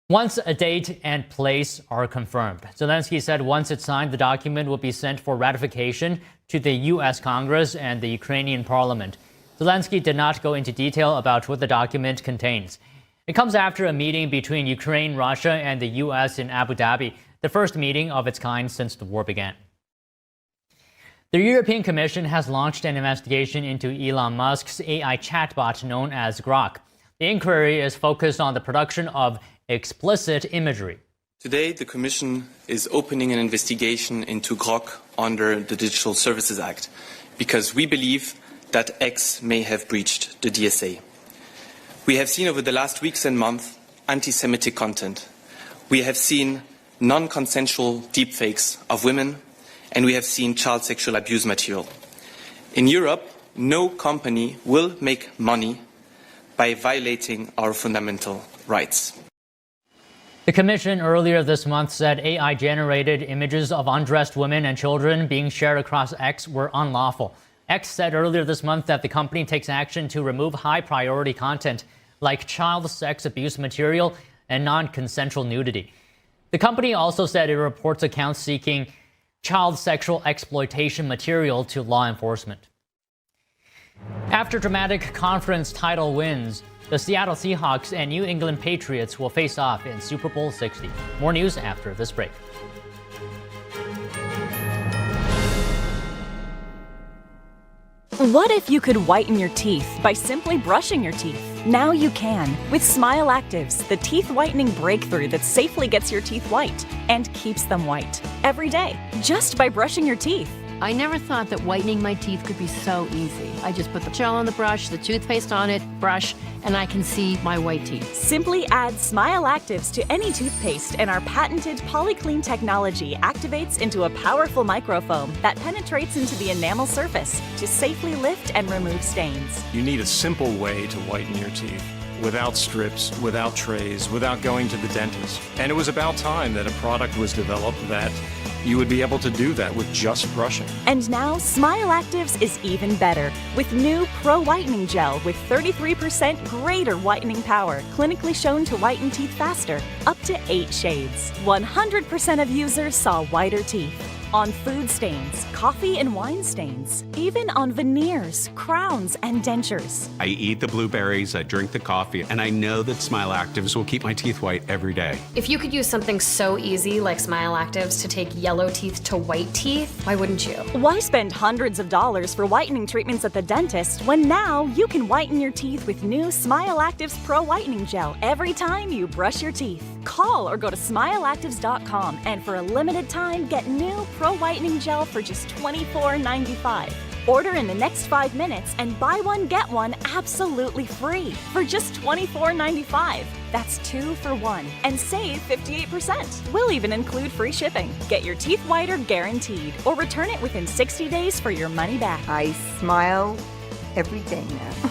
once a date and place are confirmed. Zelensky said once it's signed, the document will be sent for ratification to the U.S. Congress and the Ukrainian parliament. Zelensky did not go into detail about what the document contains. It comes after a meeting between Ukraine, Russia, and the U.S. in Abu Dhabi, the first meeting of its kind since the war began. The European Commission has launched an investigation into Elon Musk's AI chatbot known as Grok. The inquiry is focused on the production of explicit imagery. Today, the Commission is opening an investigation into Grok under the Digital Services Act because we believe that X may have breached the DSA. We have seen over the last weeks and months anti-Semitic content. We have seen non-consensual deepfakes of women, and we have seen child sexual abuse material. In Europe, no company will make money by violating our fundamental rights. The Commission earlier this month said AI-generated images of undressed women and children being shared across X were unlawful. X said earlier this month that the company takes action to remove high-priority content like child sex abuse material and non-consensual nudity. The company also said it reports accounts seeking child sexual exploitation material to law enforcement. After dramatic conference title wins, the Seattle Seahawks and New England Patriots will face off in Super Bowl 60. More news after this break. What if you could whiten your teeth by simply brushing your teeth? Now you can with Smile Actives, the teeth whitening breakthrough that safely gets your teeth white and keeps them white every day just by brushing your teeth. I never thought that whitening my teeth could be so easy. I just put the gel on the brush, the toothpaste on it, brush, and I can see my white teeth. Simply add Smile Actives to any toothpaste and our patented PolyClean technology activates into a powerful microfoam that penetrates into the enamel surface to safely lift and remove stains. You need a simple way to whiten your teeth. without strips, without trays, without going to the dentist. And it was about time that a product was developed that you would be able to do that with just brushing. And now Smile Actives is even better with new Pro Whitening Gel with 33% greater whitening power, clinically shown to whiten teeth faster, up to 8 shades. 100% of users saw whiter teeth. On food stains, coffee and wine stains, even on veneers, crowns, and dentures. I eat the blueberries, I drink the coffee, and I know that Smile Actives will keep my teeth white every day. If you could use something so easy like Smile Actives to take yellow teeth to white teeth, why wouldn't you? Why spend hundreds of dollars for whitening treatments at the dentist when now you can whiten your teeth with new Smile Actives Pro Whitening Gel every time you brush your teeth? Call or go to smileactives.com and for a limited time get new Pro Whitening Gel for just $24.95. Order in the next 5 minutes and buy one, get one absolutely free for just $24.95. That's 2 for 1 and save 58%. We'll even include free shipping. Get your teeth whiter guaranteed or return it within 60 days for your money back. I smile every day now.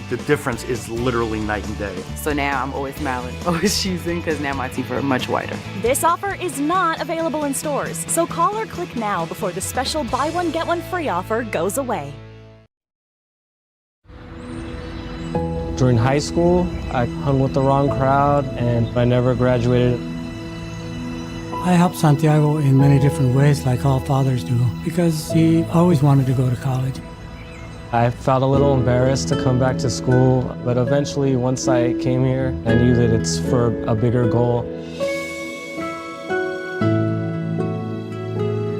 The difference is literally night and day. So now I'm always smiling, always choosing, because now my teeth are much whiter. This offer is not available in stores, so call or click now before the special buy one, get one free offer goes away. During high school, I hung with the wrong crowd and I never graduated. I helped Santiago in many different ways, like all fathers do, because he always wanted to go to college. I felt a little embarrassed to come back to school, but eventually, once I came here, I knew that it's for a bigger goal.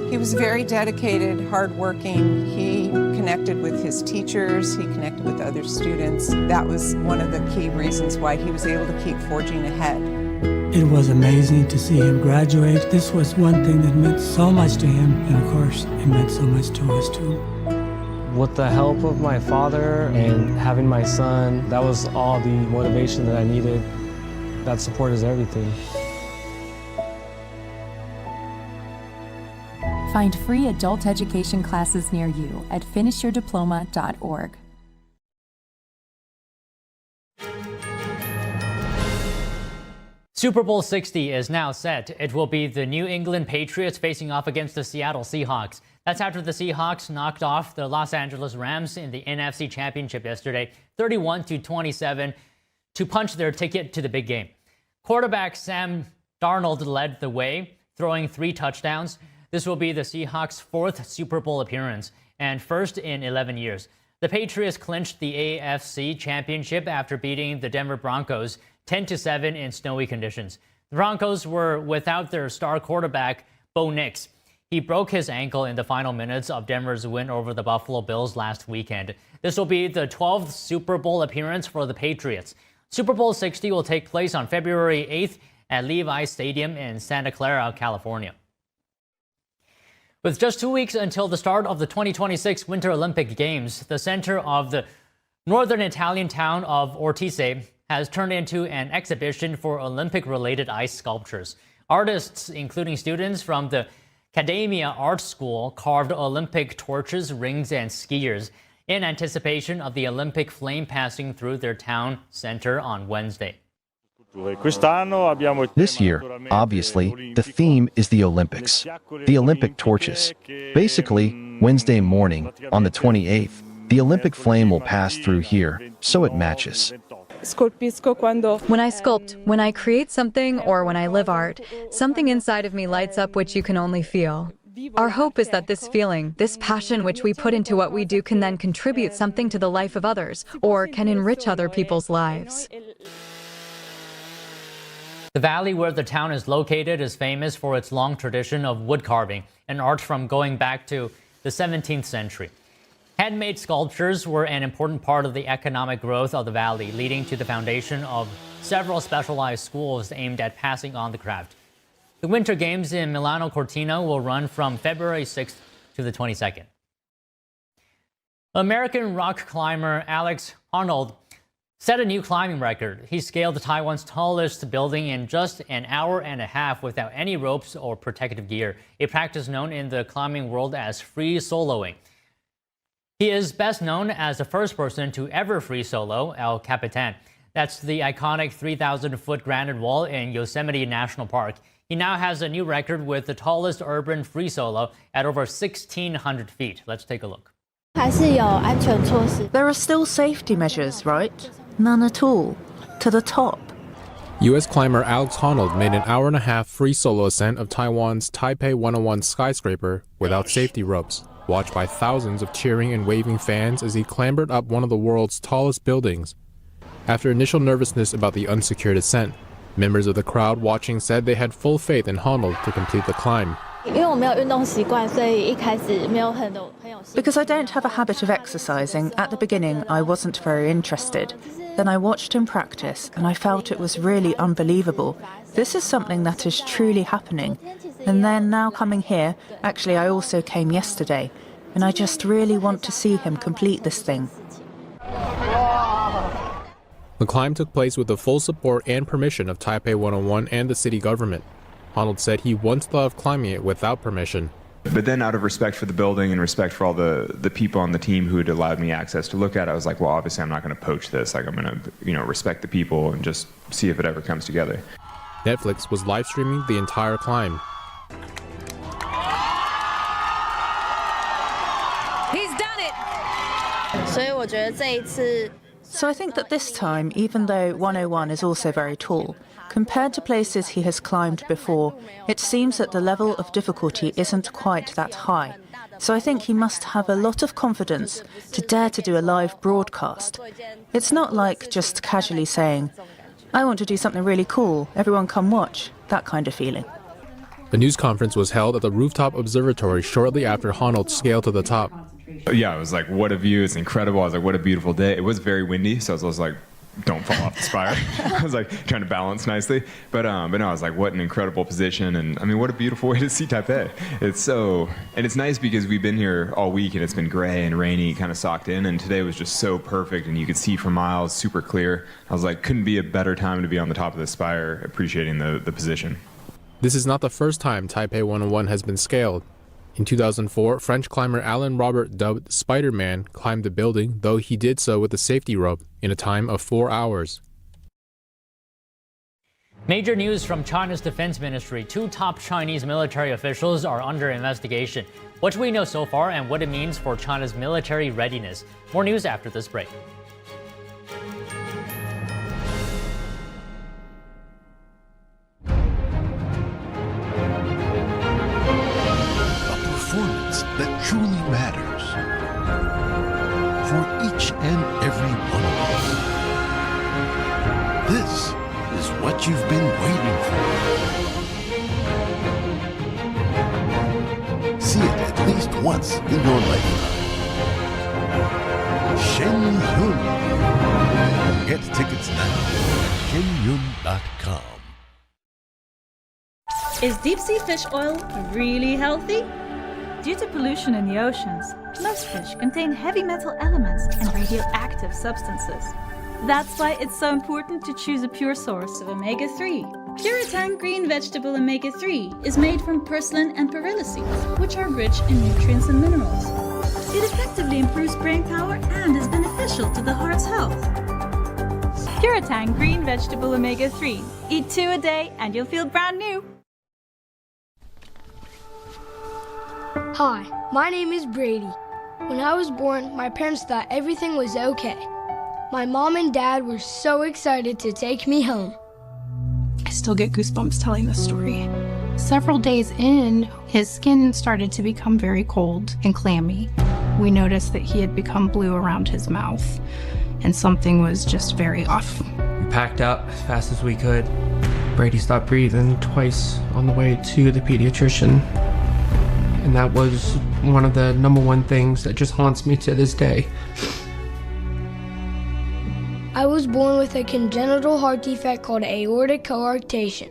He was very dedicated, hardworking. He connected with his teachers. He connected with other students. That was one of the key reasons why he was able to keep forging ahead. It was amazing to see him graduate. This was one thing that meant so much to him, and of course, it meant so much to us too. With the help of my father and having my son, that was all the motivation that I needed. That support is everything. Find free adult education classes near you at finishyourdiploma.org. Super Bowl 60 is now set. It will be the New England Patriots facing off against the Seattle Seahawks. That's after the Seahawks knocked off the Los Angeles Rams in the NFC Championship yesterday, 31-27, to punch their ticket to the big game. Quarterback Sam Darnold led the way, throwing 3 touchdowns. This will be the Seahawks' 4th Super Bowl appearance and first in 11 years. The Patriots clinched the AFC Championship after beating the Denver Broncos 10-7 in snowy conditions. The Broncos were without their star quarterback, Bo Nix. He broke his ankle in the final minutes of Denver's win over the Buffalo Bills last weekend. This will be the 12th Super Bowl appearance for the Patriots. Super Bowl 60 will take place on February 8th at Levi's Stadium in Santa Clara, California. With just 2 weeks until the start of the 2026 Winter Olympic Games, the center of the northern Italian town of Ortiz has turned into an exhibition for Olympic-related ice sculptures. Artists, including students from the Academia Art School, carved Olympic torches, rings, and skiers in anticipation of the Olympic flame passing through their town center on Wednesday. This year, obviously, the theme is the Olympics. The Olympic torches. Basically, Wednesday morning, on the 28th, the Olympic flame will pass through here, so it matches. When I sculpt, when I create something, or when I live art, something inside of me lights up which you can only feel. Our hope is that this feeling, this passion which we put into what we do can then contribute something to the life of others, or can enrich other people's lives. The valley where the town is located is famous for its long tradition of wood carving, an art from going back to the 17th century. Handmade sculptures were an important part of the economic growth of the valley, leading to the foundation of several specialized schools aimed at passing on the craft. The Winter Games in Milano Cortina will run from February 6th to the 22nd. American rock climber Alex Honnold set a new climbing record. He scaled Taiwan's tallest building in just an hour and a half without any ropes or protective gear, a practice known in the climbing world as free soloing. He is best known as the first person to ever free solo, El Capitan. That's the iconic 3,000-foot granite wall in Yosemite National Park. He now has a new record with the tallest urban free solo at over 1,600 feet. Let's take a look. There are still safety measures, right? None at all. To the top. U.S. climber Alex Honnold made an hour-and-a-half free solo ascent of Taiwan's Taipei 101 skyscraper without safety ropes, watched by thousands of cheering and waving fans as he clambered up one of the world's tallest buildings. After initial nervousness about the unsecured ascent, members of the crowd watching said they had full faith in Honnold to complete the climb. Because I don't have a habit of exercising, at the beginning I wasn't very interested. Then I watched him practice and I felt it was really unbelievable. This is something that is truly happening. And then now coming here, actually I also came yesterday, and I just really want to see him complete this thing. The climb took place with the full support and permission of Taipei 101 and the city government. Honnold said he once thought of climbing it without permission. But then out of respect for the building and respect for all the people on the team who had allowed me access to look at it, I was like, well, obviously I'm not going to poach this. Like, I'm going to, respect the people and just see if it ever comes together. Netflix was live streaming the entire climb. He's done it! So I think that this time, even though 101 is also very tall, compared to places he has climbed before, it seems that the level of difficulty isn't quite that high. So I think he must have a lot of confidence to dare to do a live broadcast. It's not like just casually saying, I want to do something really cool, everyone come watch, that kind of feeling. The news conference was held at the rooftop observatory shortly after Honnold scaled to the top. Yeah, I was like, what a view, it's incredible. I was like, what a beautiful day. It was very windy, so I was like, don't fall off the spire. I was like trying to balance nicely. But no, I was like, what an incredible position. And I mean, what a beautiful way to see Taipei. And it's nice because we've been here all week and it's been gray and rainy, kind of socked in. And today was just so perfect and you could see for miles, super clear. I was like, couldn't be a better time to be on the top of the spire, appreciating the position. This is not the first time Taipei 101 has been scaled. In 2004, French climber Alain Robert, dubbed Spider-Man, climbed the building, though he did so with a safety rope in a time of 4 hours. Major news from China's defense ministry. 2 top Chinese military officials are under investigation. What do we know so far and what it means for China's military readiness? More news after this break. That truly matters for each and every one of us. This is what you've been waiting for. See it at least once in your lifetime. Shen Yun. Get tickets now at shenyun.com. Is deep sea fish oil really healthy? Due to pollution in the oceans, most fish contain heavy metal elements and radioactive substances. That's why it's so important to choose a pure source of omega-3. Puritan Green Vegetable Omega-3 is made from purslane and perilla seeds, which are rich in nutrients and minerals. It effectively improves brain power and is beneficial to the heart's health. Puritan Green Vegetable Omega-3. Eat 2 a day and you'll feel brand new. Hi, my name is Brady. When I was born, my parents thought everything was okay. My mom and dad were so excited to take me home. I still get goosebumps telling this story. Several days in, his skin started to become very cold and clammy. We noticed that he had become blue around his mouth, and something was just very off. We packed up as fast as we could. Brady stopped breathing twice on the way to the pediatrician. And that was one of the #1 things that just haunts me to this day. I was born with a congenital heart defect called aortic coarctation.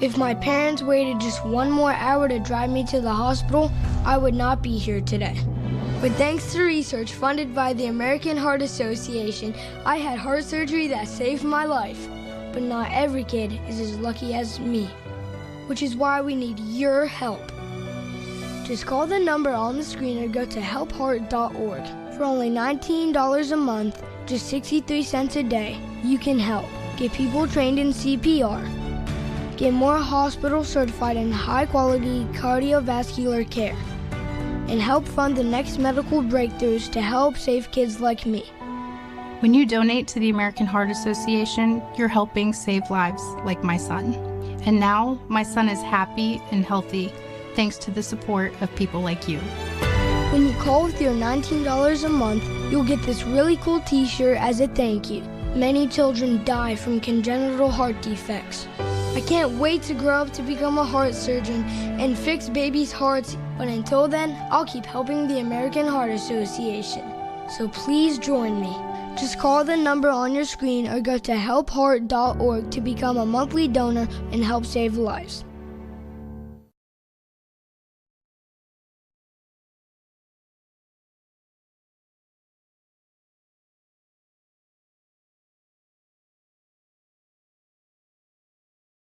If my parents waited just 1 more hour to drive me to the hospital, I would not be here today. But thanks to research funded by the American Heart Association, I had heart surgery that saved my life. But not every kid is as lucky as me, which is why we need your help. Just call the number on the screen or go to helpheart.org. For only $19 a month, just 63 cents a day, you can help. Get people trained in CPR. Get more hospitals certified in high-quality cardiovascular care. And help fund the next medical breakthroughs to help save kids like me. When you donate to the American Heart Association, you're helping save lives like my son. And now my son is happy and healthy thanks to the support of people like you. When you call with your $19 a month, you'll get this really cool t-shirt as a thank you. Many children die from congenital heart defects. I can't wait to grow up to become a heart surgeon and fix babies' hearts, but until then, I'll keep helping the American Heart Association. So please join me. Just call the number on your screen or go to helpheart.org to become a monthly donor and help save lives.